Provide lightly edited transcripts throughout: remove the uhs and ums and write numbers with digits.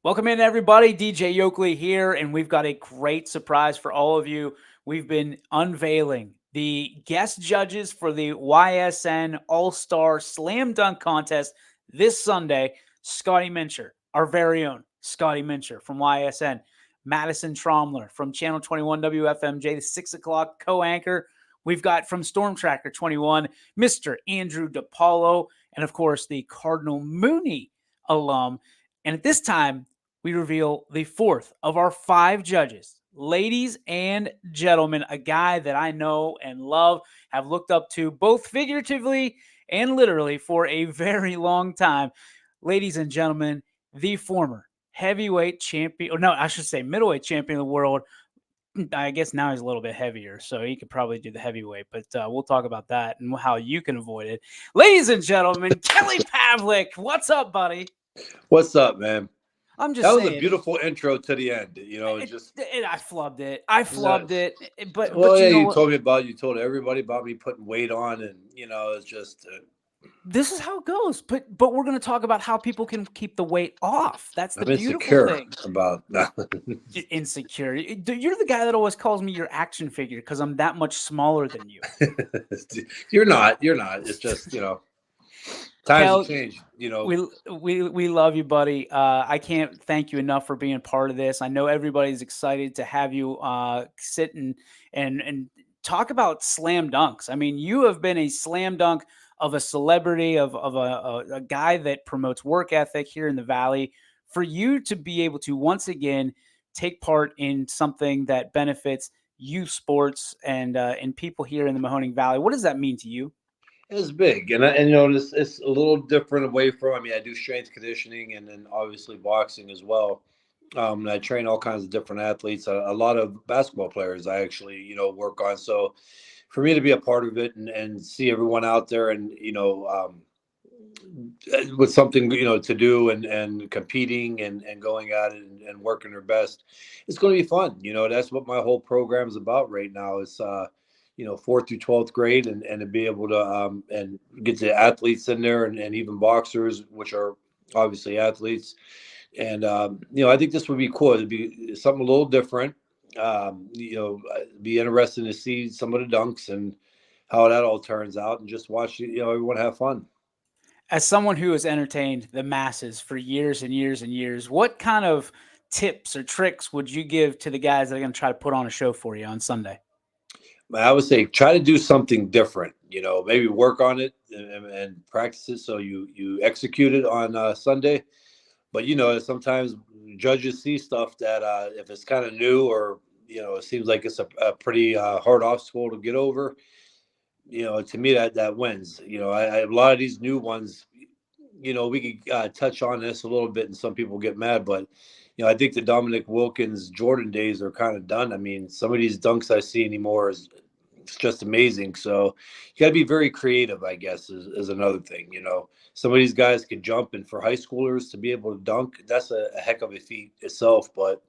Welcome in, everybody. DJ Yoakley here, and we've got a great surprise for all of you. We've been unveiling the guest judges for the YSN All-Star Slam Dunk Contest this Sunday. Scotty Mincher, our very own Scotty Mincher from YSN. Madison Tromler from Channel 21 WFMJ, the 6 o'clock co-anchor. We've got from Storm Tracker 21, Mr. Andrew DePaulo, and of course, the Cardinal Mooney alum. And at this time, we reveal the fourth of our five judges. Ladies and gentlemen, a guy that I know and love, have looked up to both figuratively and literally for a very long time. Ladies and gentlemen, the former heavyweight champion, or no, I should say middleweight champion of the world. I guess now he's a little bit heavier, so he could probably do the heavyweight, but we'll talk about that and how you can avoid it. Ladies and gentlemen, Kelly Pavlik, what's up, buddy? What's up, man? I'm just That was a saying. beautiful intro to the end. I flubbed it. I flubbed it. But yeah, you know you what? you told everybody about me putting weight on, and it's just. This is how it goes. But we're going to talk about how people can keep the weight off. That's the I'm beautiful insecure thing. about that. Insecure. You're the guy that always calls me your action figure because I'm that much smaller than you. You're not. It's just times Kel, have changed. we love you, buddy. I can't thank you enough for being part of this. I know everybody's excited to have you sit and talk about slam dunks. I mean, you have been a slam dunk of a celebrity, of a guy that promotes work ethic here in the Valley. For you to be able to once again take part in something that benefits youth sports and people here in the Mahoning Valley, what does that mean to you? It's big, it's a little different away from. I mean, I do strength conditioning and then obviously boxing as well. And I train all kinds of different athletes. A lot of basketball players I actually work on. So for me to be a part of it and see everyone out there and with something to do and competing and going at it and working their best, it's going to be fun. That's what my whole program is about right now. Is 4th through 12th grade and to be able to and get the athletes in there and even boxers, which are obviously athletes. And I think this would be cool. It'd be something a little different. Be interesting to see some of the dunks and how that all turns out, and just watch everyone have fun. As someone who has entertained the masses for years and years and years, what kind of tips or tricks would you give to the guys that are going to try to put on a show for you on Sunday? I would say try to do something different. Maybe work on it and practice it so you execute it on Sunday. But sometimes judges see stuff that if it's kind of new or it seems like it's a pretty hard obstacle to get over. To me that wins. A lot of these new ones. We could touch on this a little bit, and some people get mad, but I think the Dominic Wilkins Jordan days are kind of done. I mean, some of these dunks I see anymore it's just amazing. So you got to be very creative, I guess, is another thing. Some of these guys can jump, and for high schoolers to be able to dunk, that's a heck of a feat itself. But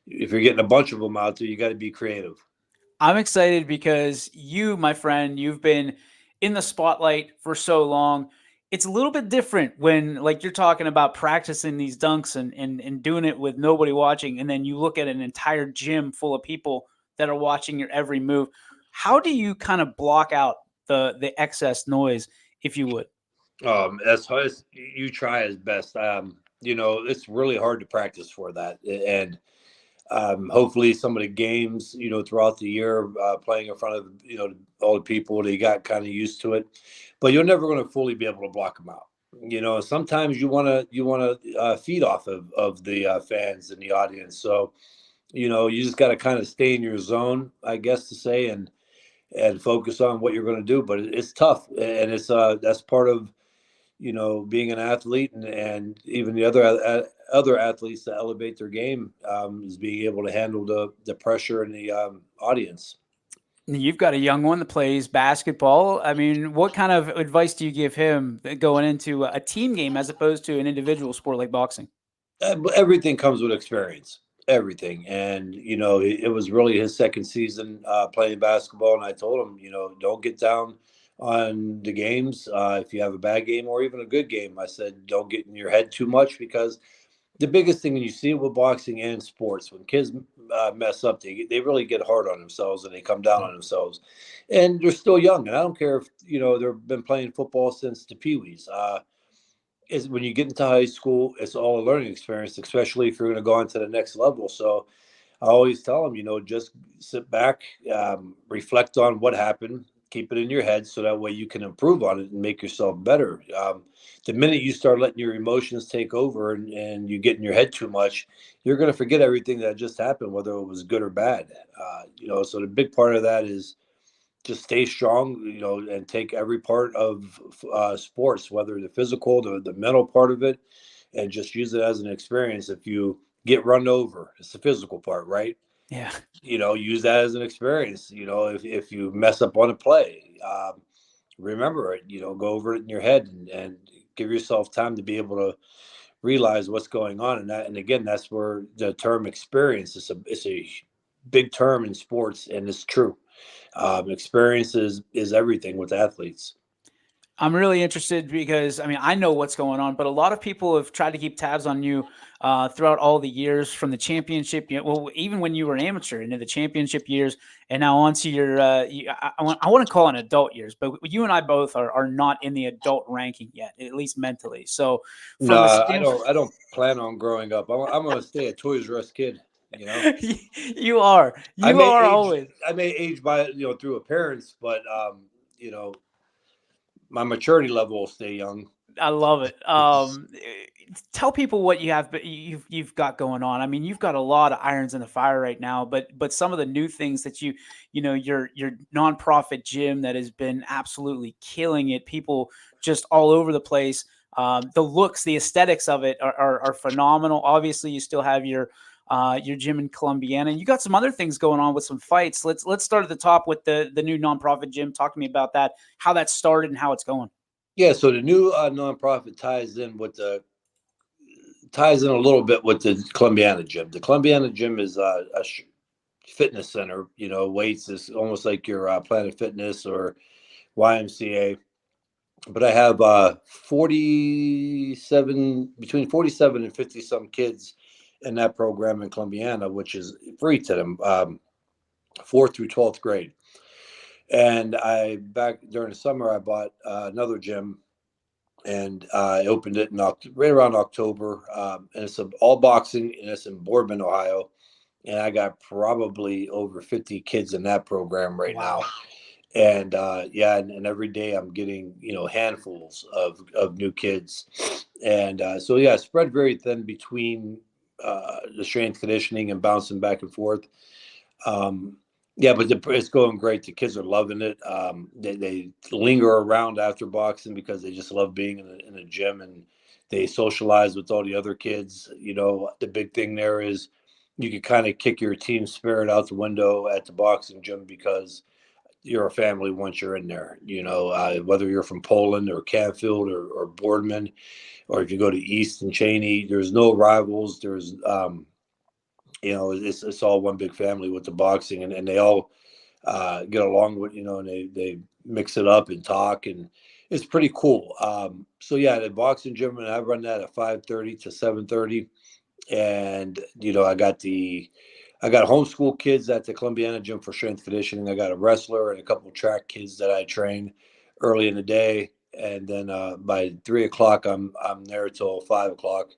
if you're getting a bunch of them out there, you got to be creative. I'm excited because you, my friend, you've been in the spotlight for so long. It's a little bit different when, like, you're talking about practicing these dunks and doing it with nobody watching, and then you look at an entire gym full of people that are watching your every move. How do you kind of block out the excess noise, if you would? As hard as you try as best. It's really hard to practice for that, and hopefully some of the games, throughout the year, playing in front of, all the people, they got kind of used to it, but you're never going to fully be able to block them out. Sometimes you want to feed off of the fans and the audience. So, you just got to kind of stay in your zone, I guess to say, and focus on what you're going to do. But it's tough. And it's that's part of, being an athlete and even the other athletes that elevate their game, is being able to handle the pressure and the audience. You've got a young one that plays basketball. I mean, what kind of advice do you give him going into a team game as opposed to an individual sport like boxing? Everything comes with experience. Everything. And it was really his second season playing basketball, and I told him, don't get down on the games. If you have a bad game or even a good game, I said don't get in your head too much, because the biggest thing, and you see it with boxing and sports, when kids mess up, they really get hard on themselves and they come down on themselves, and they're still young. And I don't care if they've been playing football since the peewees. Is when you get into high school, it's all a learning experience, especially if you're going to go on to the next level. So I always tell them, just sit back, reflect on what happened, keep it in your head so that way you can improve on it and make yourself better. The minute you start letting your emotions take over and you get in your head too much, you're going to forget everything that just happened, whether it was good or bad. So the big part of that is just stay strong, and take every part of sports, whether the physical, the mental part of it, and just use it as an experience. If you get run over, it's the physical part, right? Yeah. Use that as an experience. If you mess up on a play, remember it. Go over it in your head and give yourself time to be able to realize what's going on. And again, that's where the term experience is a big term in sports, and it's true. Experience is everything with athletes. I'm really interested because I mean I know what's going on, but a lot of people have tried to keep tabs on you throughout all the years from the championship. Well, even when you were an amateur, into the championship years, and now onto your I want to call it adult years, but you and I both are not in the adult ranking yet, at least mentally. So No, from a I standpoint, don't. I don't plan on growing up. I'm going to stay a Toys R Us kid. You know, you are always. I may age by through appearance, but you know, my maturity level will stay young. I love it. Tell people what you have, but you've got going on. I mean, you've got a lot of irons in the fire right now. But some of the new things that your nonprofit gym that has been absolutely killing it. People just all over the place. The looks, the aesthetics of it are phenomenal. Obviously, you still have your gym in Columbiana, and you got some other things going on with some fights. Let's start at the top with the new nonprofit gym. Talk to me about that, how that started, and how it's going. Yeah, so the new nonprofit ties in a little bit with the Columbiana gym. The Columbiana gym is a fitness center. Weights is almost like your Planet Fitness or YMCA. But I have 47 between 47 and 50 some kids in that program in Columbiana, which is free to them, 4th through 12th grade. And I back during the summer I bought another gym, and I opened it in right around October. And it's all boxing, and it's in Boardman, Ohio. And I got probably over 50 kids in that program right now. Wow. And yeah, and every day I'm getting handfuls of new kids, and so yeah, spread very thin between the strength conditioning and bouncing back and forth. Um, yeah, but it's going great. The kids are loving it. They linger around after boxing because they just love being in a gym, and they socialize with all the other kids. The big thing there is you can kind of kick your team spirit out the window at the boxing gym because you're a family once you're in there. Whether you're from Poland or Canfield or Boardman, or if you go to East and Cheney, there's no rivals. There's it's all one big family with the boxing, and they all get along with and they mix it up and talk, and it's pretty cool. So yeah, the boxing gym, and I run that at 5:30 to 7:30, and I got homeschool kids at the Columbiana gym for strength conditioning. I got a wrestler and a couple of track kids that I train early in the day, and then by 3 o'clock I'm there till 5 o'clock,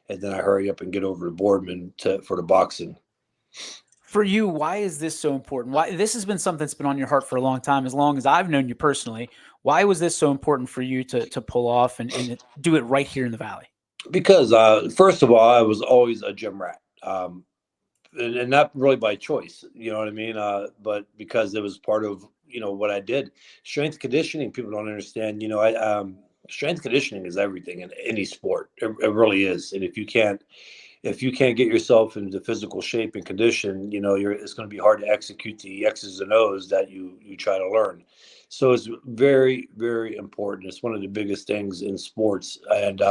and then I hurry up and get over to Boardman for the boxing. For you, why is this so important? Why this has been something that's been on your heart for a long as I've known you personally. Why was this so important for you to pull off and do it right here in the Valley? Because first of all, I was always a gym rat. And not really by choice, you know what I mean? But because it was part of what I did. Strength conditioning, people don't understand. Strength conditioning is everything in any sport. It really is. And if you can't get yourself into physical shape and condition, it's going to be hard to execute the X's and O's that you try to learn. So it's very, very important. It's one of the biggest things in sports, and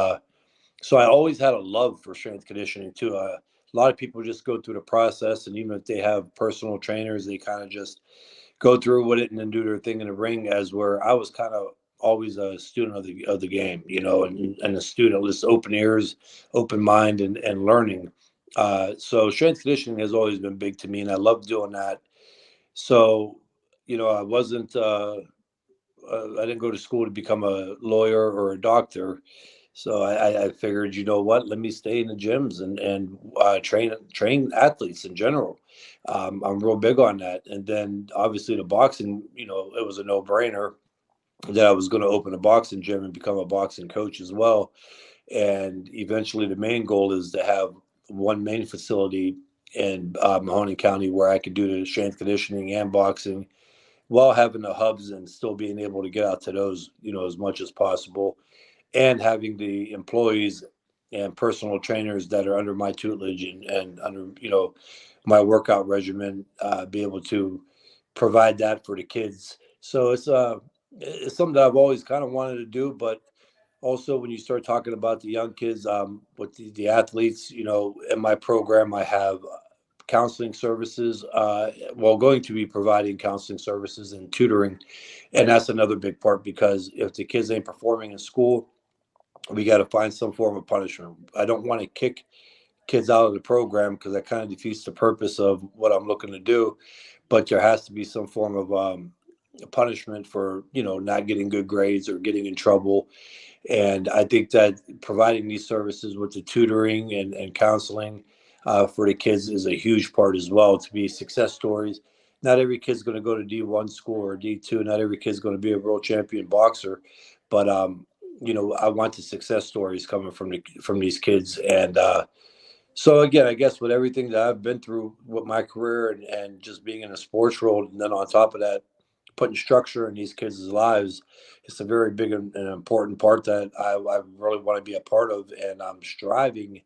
so I always had a love for strength conditioning too. A lot of people just go through the process, and even if they have personal trainers, they kind of just go through with it and then do their thing in the ring. As where I was kind of always a student of the game, and a student with this open ears, open mind, and learning. So strength conditioning has always been big to me, and I love doing that. So, I wasn't. I didn't go to school to become a lawyer or a doctor. So I figured, you know what, let me stay in the gyms and train athletes in general. I'm real big on that. And then obviously the boxing, it was a no brainer that I was going to open a boxing gym and become a boxing coach as well. And eventually, the main goal is to have one main facility in Mahoning County where I could do the strength conditioning and boxing while having the hubs and still being able to get out to those, as much as possible, and having the employees and personal trainers that are under my tutelage and under, my workout regimen, be able to provide that for the kids. So it's something that I've always kind of wanted to do, but also when you start talking about the young kids, with the athletes, in my program I have counseling services, going to be providing counseling services and tutoring, and that's another big part because if the kids ain't performing in school, we got to find some form of punishment. I don't want to kick kids out of the program because that kind of defeats the purpose of what I'm looking to do, but there has to be some form of punishment for not getting good grades or getting in trouble. And I think that providing these services with the tutoring and counseling, for the kids is a huge part as well, to be success stories. Not every kid's going to go to D1 school or D2. Not every kid's going to be a world champion boxer, but I want the success stories coming from these kids. And so again, I guess with everything that I've been through with my career and just being in a sports world, and then on top of that, putting structure in these kids' lives, it's a very big and important part that I really want to be a part of, and I'm striving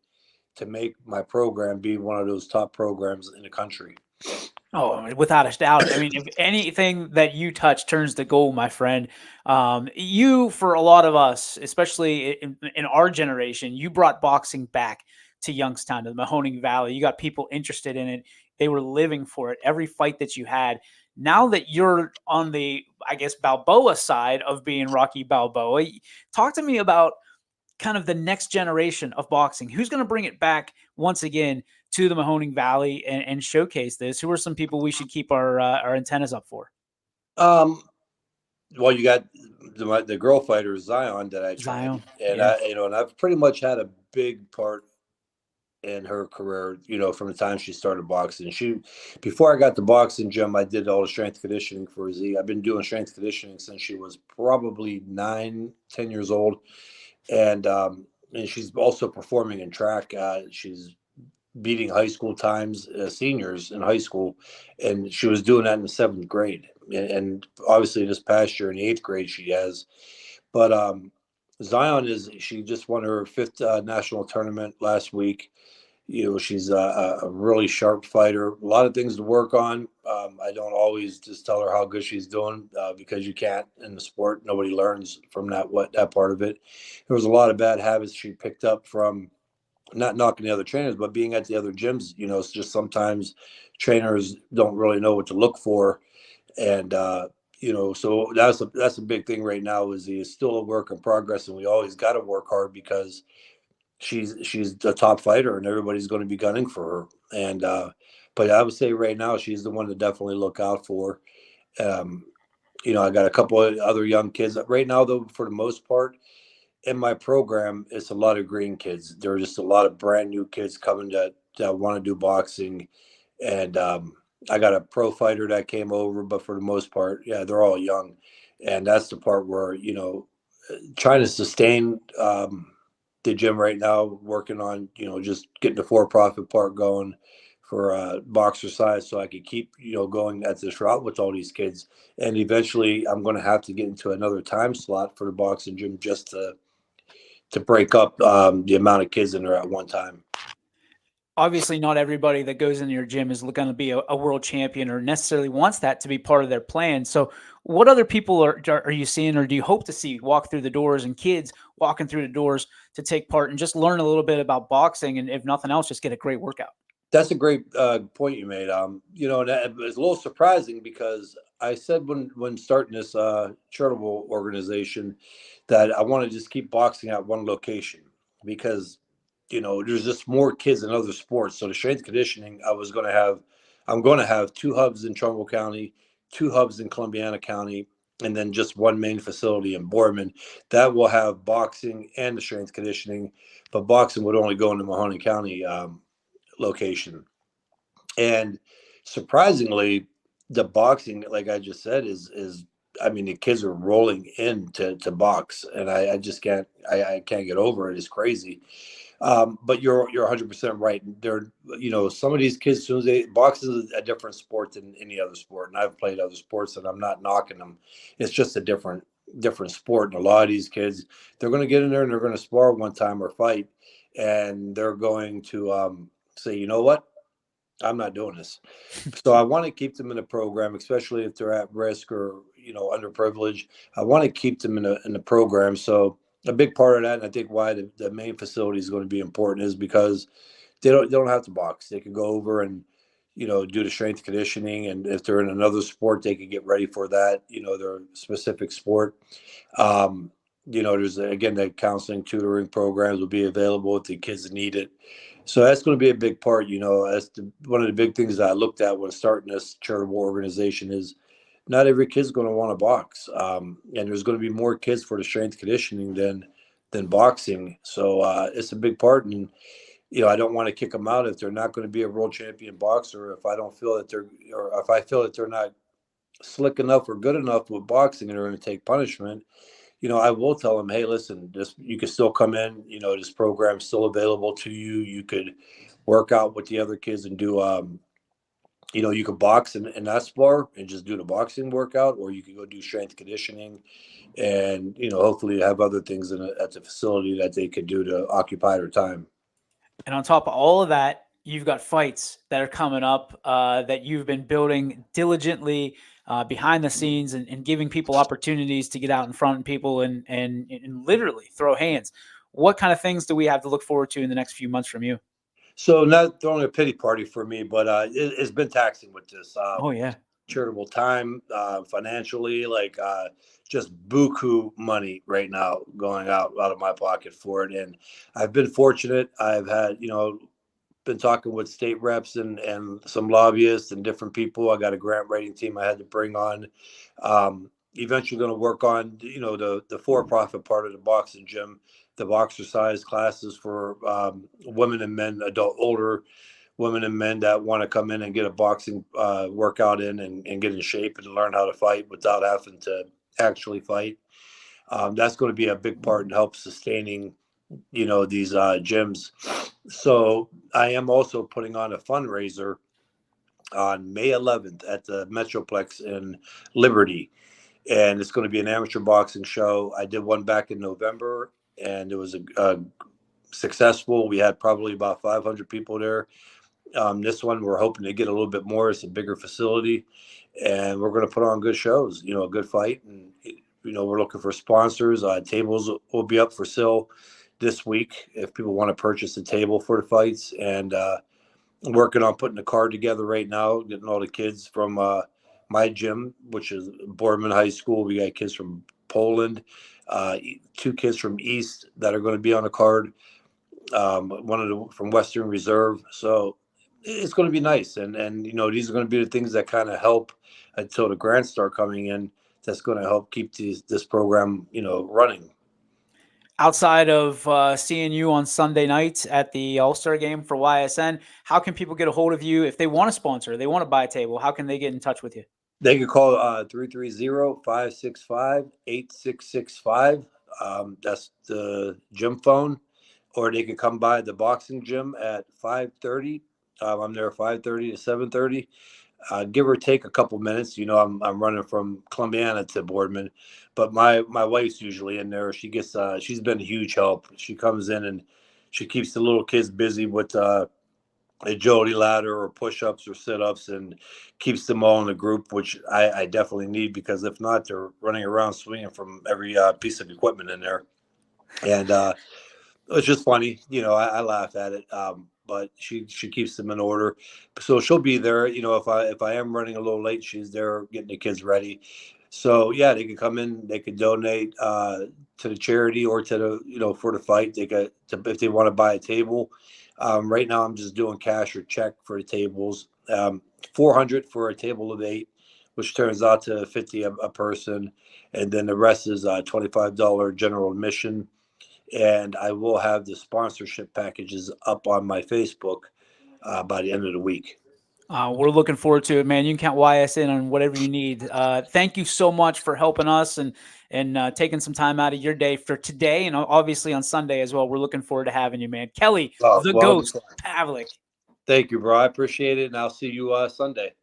to make my program be one of those top programs in the country. Oh, I mean, without a doubt. I mean, if anything that you touch turns to gold, my friend. You, for a lot of us, especially in our generation, you brought boxing back to Youngstown, to the Mahoning Valley. You got people interested in it. They were living for it. Every fight that you had. Now that you're on the, I guess, Balboa side of being Rocky Balboa, talk to me about kind of the next generation of boxing. Who's going to bring it back once again to the Mahoning Valley and showcase this? Who are some people we should keep our antennas up for? Um, well, you got the girl fighter Zion that I trained, Zion, and yeah. and I've pretty much had a big part in her career, from the time she started boxing. Before I got the boxing gym, I did all the strength conditioning for Z. I've been doing strength conditioning since she was probably 9, 10 years old. And she's also performing in track. She's beating high school times, seniors in high school, and she was doing that in the seventh grade. And obviously, this past year in the eighth grade, she has. But Zion she just won her fifth national tournament last week. She's a really sharp fighter. A lot of things to work on. I don't always just tell her how good she's doing, because you can't in the sport. Nobody learns from that part of it. There was a lot of bad habits she picked up from not knocking the other trainers, but being at the other gyms. It's just sometimes trainers don't really know what to look for, and so that's a big thing right now. Is still a work in progress, and we always got to work hard because she's a top fighter and everybody's going to be gunning for her. And but I would say right now she's the one to definitely look out for. um I got a couple of other young kids right now, though. For the most part in my program, it's a lot of green kids. There are just a lot of brand new kids coming that want to do boxing. And I got a pro fighter that came over, but for the most part, yeah, they're all young. And that's the part where trying to sustain the gym right now, working on just getting the for-profit part going for boxer size, so I could keep going at this route with all these kids. And eventually I'm going to have to get into another time slot for the boxing gym just to break up the amount of kids in there at one time. Obviously, not everybody that goes in your gym is going to be a world champion or necessarily wants that to be part of their plan. So, what other people are you seeing, or do you hope to see walk through the doors, and kids walking through the doors to take part and just learn a little bit about boxing, and if nothing else, just get a great workout? That's a great point you made. And that, it's a little surprising because I said when starting this charitable organization that I want to just keep boxing at one location because there's just more kids in other sports. So the strength conditioning, I'm going to have two hubs in Trumbull County, two hubs in Columbiana County, and then just one main facility in Boardman that will have boxing and the strength conditioning. But boxing would only go in the Mahoney County location. And surprisingly, the boxing, like I just said, is I mean, the kids are rolling in to box, and I just I can't get over it. It's crazy. But you're 100% right. There, some of these kids, as soon as boxing is a different sport than any other sport, and I've played other sports, and I'm not knocking them. It's just a different sport, and a lot of these kids, they're going to get in there and they're going to spar one time or fight, and they're going to say, you know what, I'm not doing this. So I want to keep them in a program, especially if they're at risk or underprivileged. I want to keep them in the program. So a big part of that, and I think why the main facility is going to be important, is because they don't have to box. They can go over and do the strength conditioning, and if they're in another sport, they can get ready for that. Their specific sport. Um, there's again the counseling, tutoring programs will be available if the kids need it. So that's going to be a big part. That's one of the big things that I looked at when starting this charitable organization is not every kid's going to want to box, and there's going to be more kids for the strength conditioning than boxing. So it's a big part, and I don't want to kick them out if they're not going to be a world champion boxer. If I don't feel that or if I feel that they're not slick enough or good enough with boxing and they're going to take punishment, I will tell them, hey, listen, you can still come in. This program's still available to you. You could work out with the other kids and do, you could box in that spar and just do the boxing workout, or you could go do strength conditioning and, hopefully have other things at the facility that they could do to occupy their time. And on top of all of that, you've got fights that are coming up that you've been building diligently behind the scenes and giving people opportunities to get out in front of people and literally throw hands. What kind of things do we have to look forward to in the next few months from you? So not throwing a pity party for me, but it's been taxing with this Oh yeah. charitable time, financially, like just buku money right now going out of my pocket for it. And I've been fortunate. I've had been talking with state reps and some lobbyists and different people. I got a grant writing team I had to bring on. Eventually going to work on the for-profit part of the boxing gym, the boxercise classes for women and men, older women and men that want to come in and get a boxing workout in and get in shape and learn how to fight without having to actually fight. That's going to be a big part in help sustaining these gyms. So I am also putting on a fundraiser on May 11th at the Metroplex in Liberty, and it's going to be an amateur boxing show. I did one back in November, and it was a successful. We had probably about 500 people there. This one we're hoping to get a little bit more. It's a bigger facility, and we're going to put on good shows. A good fight, and we're looking for sponsors. Tables will be up for sale this week if people want to purchase a table for the fights. And working on putting the card together right now, getting all the kids from my gym, which is Boardman High School. We got kids from Poland, two kids from East that are going to be on the card. One of the from Western Reserve. So it's going to be nice, and these are going to be the things that kind of help until the grants start coming in. That's going to help keep this program running. Outside of seeing you on Sunday nights at the All-Star game for YSN, how can people get a hold of you if they want to sponsor, they want to buy a table? How can they get in touch with you? They can call 330-565-8665. That's the gym phone, or they can come by the boxing gym at 5:30. I'm there 5:30 to 7:30. Give or take a couple minutes. I'm running from Columbiana to Boardman, but my wife's usually in there. She's been a huge help. She comes in and she keeps the little kids busy with agility ladder or push-ups or sit-ups, and keeps them all in a group, which I definitely need, because if not, they're running around swinging from every piece of equipment in there. And It's just funny, I laugh at it. But she keeps them in order, so she'll be there. If I am running a little late, she's there getting the kids ready. So yeah, they can come in, they can donate to the charity or to the for the fight. They got to, if they want to buy a table. Right now, I'm just doing cash or check for the tables. 400 for a table of 8, which turns out to 50 a person, and then the rest is $25 general admission. And I will have the sponsorship packages up on my Facebook by the end of the week. We're looking forward to it, man. You can count YS in on whatever you need. Thank you so much for helping us and taking some time out of your day for today and obviously on Sunday as well. We're looking forward to having you, man. Kelly, the Well, Ghost, Pavlik. thank you, bro. I appreciate it, and I'll see you Sunday.